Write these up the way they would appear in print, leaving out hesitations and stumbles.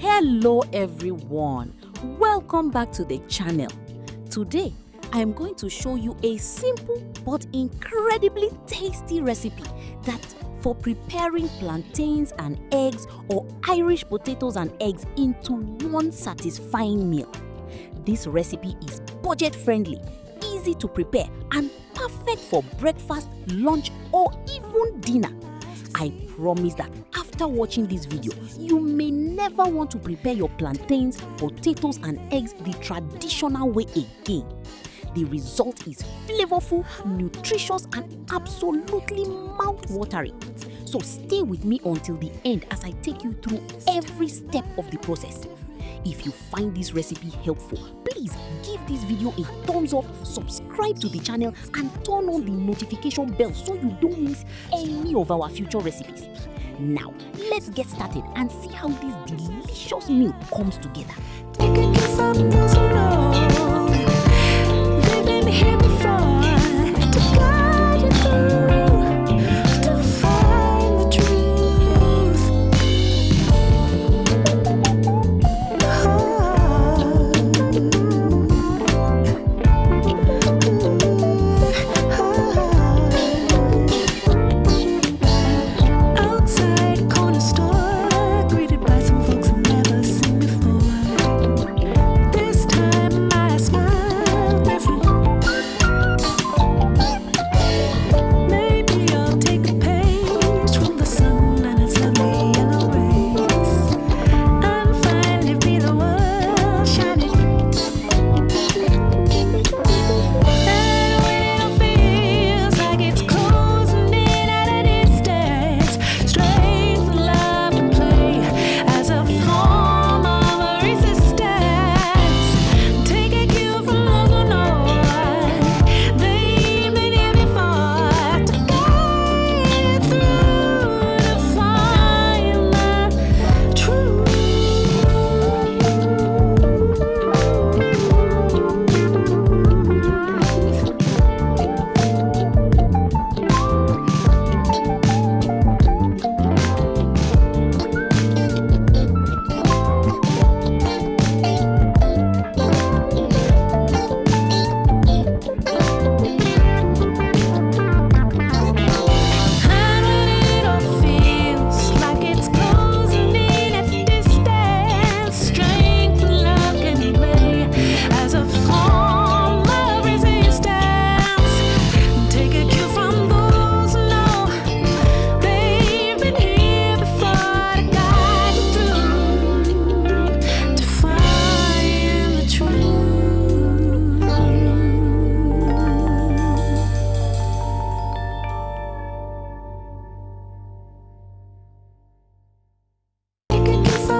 Hello everyone, welcome back to the channel. Today I am going to show you a simple but incredibly tasty recipe that for preparing plantains and eggs or Irish potatoes and eggs into one satisfying meal. This recipe is budget friendly, easy to prepare and perfect for breakfast, lunch or even dinner. I promise that after watching this video, you may never want to prepare your plantains, potatoes and eggs the traditional way again. The result is flavorful, nutritious and absolutely mouth-watering. So stay with me until the end as I take you through every step of the process. If you find this recipe helpful, please give this video a thumbs up, subscribe to the channel and turn on the notification bell so you don't miss any of our future recipes. Now, let's get started and see how this delicious meal comes together.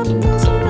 Something